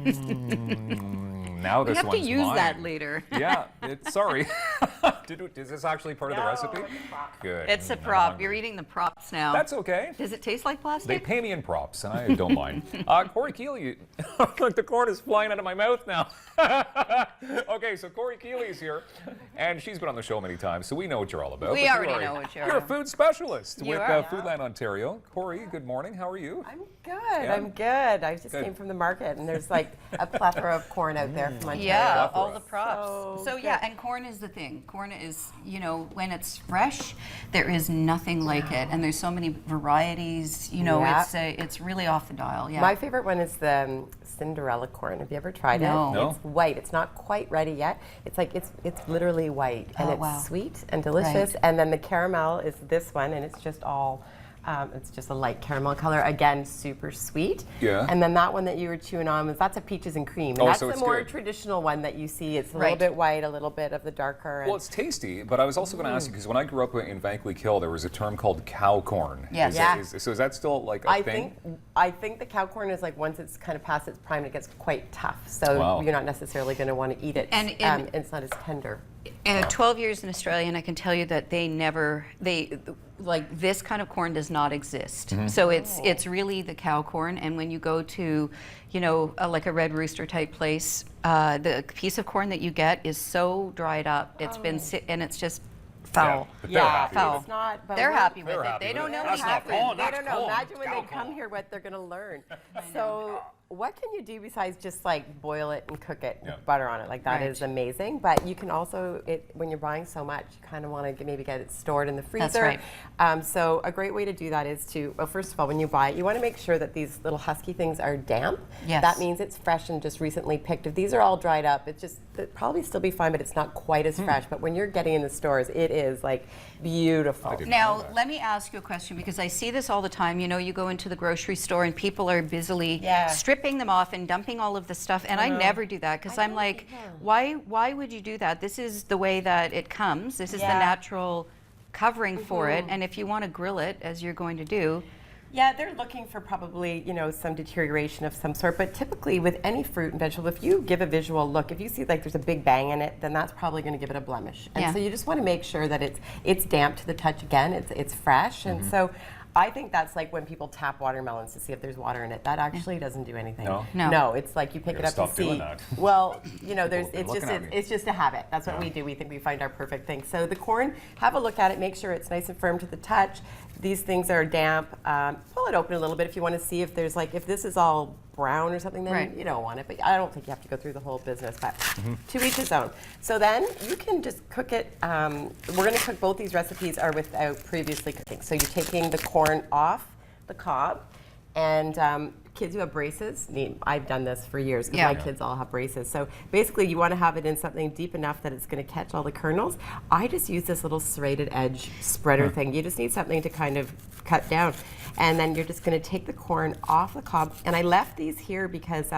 Now this We have one's to use mine. that later. Yeah, sorry. Is this actually part of the recipe? Good. It's a I'm prop. hungry. You're eating the props now. That's okay. Does it taste like plastic? They pay me in props, and I don't mind. Korey Kealey, look, the corn is flying out of my mouth now. Okay, so Korey Kealey is here, and she's been on the show many times, so we know what you're all about. We But already know what you You're a are. food specialist You with are. Foodland Ontario. Korey, good morning. How are you? I'm good. Yeah? I'm good. I just Good. came from the market, and there's like a plethora of corn out there from Ontario. Yeah, Plethora. all the props. So Yeah, and corn is the thing. Corn is, when it's fresh, there is nothing like it, and there's so many varieties. Yeah. It's really off the dial. Yeah. My favorite one is the Cinderella corn. Have you ever tried No. it? No. It's white. It's not quite ready yet. It's like it's literally white, and Oh, it's wow. sweet and delicious. Right. And then the caramel is this one, and it's just all. It's just a light caramel color. Again, super sweet. Yeah. And then that one that you were chewing on that's a peaches and cream. And Oh, that's so the it's more good. traditional one that you see. It's a little Right. bit white, a little bit of the darker. Well, it's tasty, but I was also going to ask you, because when I grew up in Vankleek Hill, there was a term called cow corn. Yes. Yeah. So is that still like a thing? I think the cow corn is like once it's kind of past its prime, it gets quite tough. So Wow. you're not necessarily going to want to eat it. And it's not as tender. 12 years in Australia, and I can tell you that this kind of corn does not exist. Mm-hmm. So it's really the cow corn. And when you go to, like a Red Rooster type place, the piece of corn that you get is so dried up. It's been and it's just foul. But they're happy with foul. it. It's not. But They're we're- happy with They're it. happy They with don't it. know That's what not happened. corn. They That's don't know. corn. Imagine when Cow they come corn. here, what they're going to learn. So, what can you do besides just like boil it and cook it Yeah. with butter on it? Like that Right. is amazing. But you can also, when you're buying so much, you kind of want to maybe get it stored in the freezer. right. So, a great way to do that is to, well, first of all, when you buy it, you want to make sure that these little husky things are damp. Yes. That means it's fresh and just recently picked. If these are all dried up, it'll probably still be fine, but it's not quite as fresh. But when you're getting in the stores, it is like beautiful. didn't know Now, that. let me ask you a question, because I see this all the time. You go into the grocery store and people are busily Yeah. stripping them off and dumping all of the stuff, and I never do that, because I'm like, why would you do that? This is the way that it comes. This is the Yeah. natural covering for it, and if you want to grill it, as you're going to do, Yeah, they're looking for probably, some deterioration of some sort. But typically with any fruit and vegetable, if you give a visual look, if you see like there's a big bang in it, then that's probably going to give it a blemish. And Yeah. so you just want to make sure that it's damp to the touch again, it's fresh. And so I think that's like when people tap watermelons to see if there's water in it. That actually doesn't do anything. No? No. No, it's like you pick it gotta up to stop doing see. that. Well, been looking at me. it's just a habit. That's what we do. We think we find our perfect thing. So the corn, have a look at it, make sure it's nice and firm to the touch. These things are damp. Pull it open a little bit if you want to see if there's if this is all brown or something, then Right. you don't want it. But I don't think you have to go through the whole business, but to each his own. So then you can just cook it. We're going to cook both these recipes are without previously cooking. So you're taking the corn off the cob, and kids who have braces, I've done this for years because Yeah. my kids all have braces. So basically you want to have it in something deep enough that it's going to catch all the kernels. I just use this little serrated edge spreader thing. You just need something to kind of cut down. And then you're just going to take the corn off the cob. And I left these here because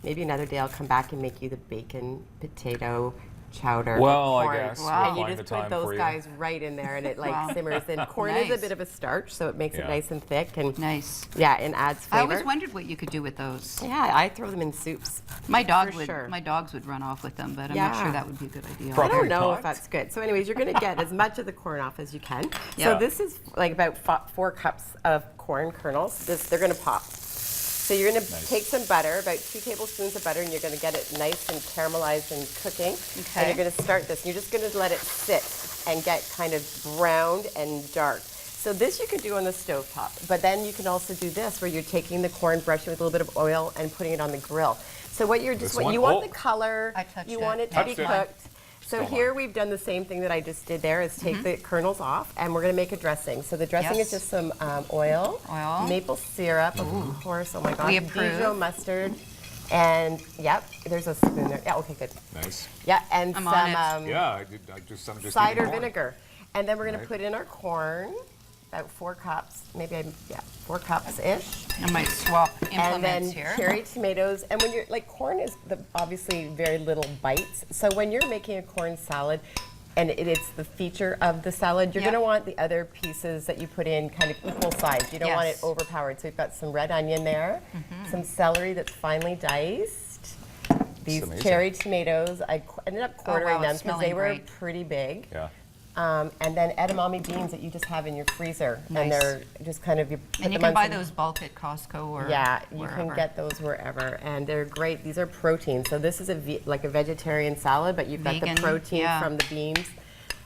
maybe another day I'll come back and make you the bacon potato chowder. Well, I corn. guess Wow. we'll And you find the just put time those for you. guys right in there, and it Wow. simmers. And corn is Nice. a bit of a starch, so it makes Yeah. it nice and thick, and nice. yeah, and adds I flavor. always wondered what you could do with those. Yeah, I throw them in soups. My dogs would run off with them, but I'm not Yeah. sure that would be a good idea. I Probably don't know not. if that's good. So anyways, you're going to get as much of the corn off as you can. Yeah. So this is like about 4 cups of corn kernels. They're going to pop. So you're going to take some butter, about 2 tablespoons of butter, and you're going to get it nice and caramelized and cooking. Okay. And you're going to start this. You're just going to let it sit and get kind of browned and dark. So this you can do on the stovetop, but then you can also do this where you're taking the corn, brushing it with a little bit of oil, and putting it on the grill. So what you're just, This one? you want Oh. the color, I touched you it. want it to Touched be it. cooked. So Still here on. we've done the same thing that I just did there, is take the kernels off, and we're going to make a dressing. So the dressing Yes. is just some oil, Oil. maple syrup, of course, oh my gosh, We approve. Dijon mustard, and yep, there's a spoon there. Yeah, okay, good. Nice. Yeah, and I'm some on it. Yeah, I'm just cider eating corn. vinegar. And then we're going Right. to put in our corn, about 4 cups, maybe, 4 cups-ish. I might swap And then implements here. cherry tomatoes. And when you're, corn is obviously very little bites. So when you're making a corn salad, and it's the feature of the salad, you're Yep. going to want the other pieces that you put in kind of equal size. You don't want it Yes. overpowered. So we've got some red onion there, some celery that's finely diced. these amazing. cherry tomatoes. I ended up quartering wow, them it's because they smelling were great. pretty big. Yeah. And then edamame beans that you just have in your freezer, Nice. and they're just kind of you put And you them can buy on some- those bulk at Costco or Yeah, you wherever. can get those wherever, and they're great. These are protein, so this is like a vegetarian salad, but you've got Vegan, the protein yeah. from the beans,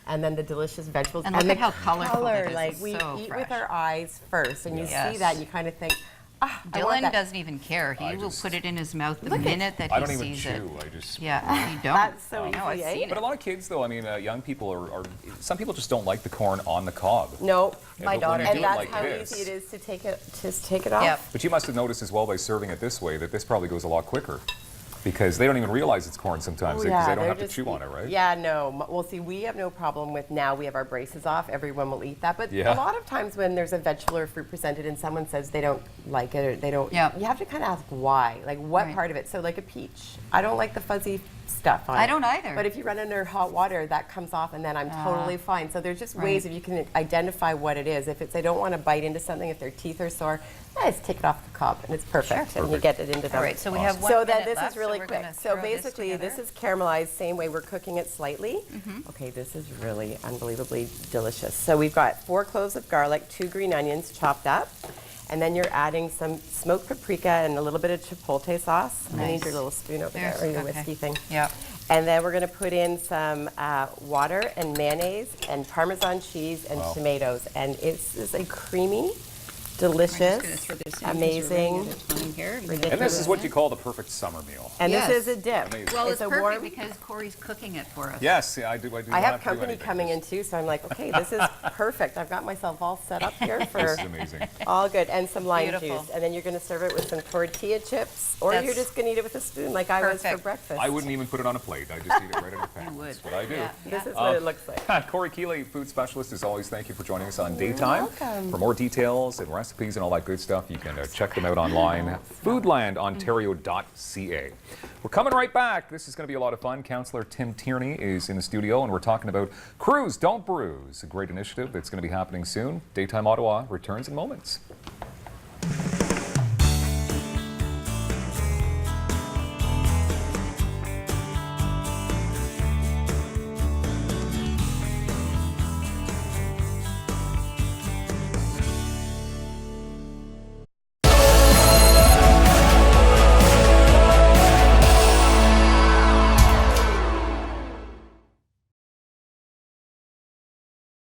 and then the delicious vegetables. And look the at how colorful it is. Like It's we so eat fresh. with our eyes first, and you Yes. see that, and you kind of think, I want Dylan that. doesn't even care. He I will just- put it in his mouth the Look at- minute that I he don't even sees chew. it. I just. Yeah, you don't. That's so No, easy, I've eh? seen But a it. lot of kids, though, I mean, young people are. Some people just don't like the corn on the cob. No, Yeah, My but when daughter- you and do it that's like how this- easy it is to take it, just take it off. Yep. But you must have noticed as well by serving it this way that this probably goes a lot quicker, because they don't even realize it's corn sometimes because they don't they're have to just- chew on it, right? Yeah, no. Well, see, we have no problem with now we have our braces off. Everyone will eat that. But Yeah. a lot of times when there's a vegetable or fruit presented and someone says they don't like it or they don't, Yeah. you have to kind of ask why. Like what Right. part of it? So like a peach. I don't like the fuzzy stuff on it. I don't either. But if you run under hot water, that comes off and then I'm totally fine. So there's just ways right. if you can identify what it is. If it's they don't want to bite into something, if their teeth are sore, just take it off the cob and it's perfect. Sure. And you get it into them. All right, so we have one So minute then this left, is really so we're quick. gonna So throw this basically, this together. is caramelized, same way we're cooking it slightly. Okay, this is really unbelievably delicious. So we've got 4 cloves of garlic, 2 green onions chopped up, and then you're adding some smoked paprika and a little bit of chipotle sauce. I need Nice. your little spoon over There's- there, or your okay. whiskey thing. Yeah. And then we're going to put in some water and mayonnaise and Parmesan cheese and Wow. tomatoes. And it's a creamy, I'm delicious, just going to throw this in 'cause we're amazing, running out of time here. And this is what you call the perfect summer meal. and Yes. this is a dip. Amazing. Well, it's a perfect warm. because Corey's cooking it for us. Yes, yeah, I do. I not have do company anything. coming in too, so I'm like, okay, this is perfect. I've got myself all set up here for This is amazing. all good, and some lime Beautiful. juice. And then you're going to serve it with some tortilla chips, or you're That's just going to eat it with a spoon like I was for perfect. breakfast. I wouldn't even put it on a plate. I just eat it right in the pan. You would. That's what I do. Yeah. This is what it looks like. Korey Kealey, food specialist, as always, thank you for joining us on Daytime. welcome. For more details and recipes and all that good stuff, you can check them out online, foodlandontario.ca. We're coming right back. This is going to be a lot of fun. Councillor Tim Tierney is in the studio, and we're talking about Cruise, Don't Bruise, a great initiative that's going to be happening soon. Daytime Ottawa returns in moments.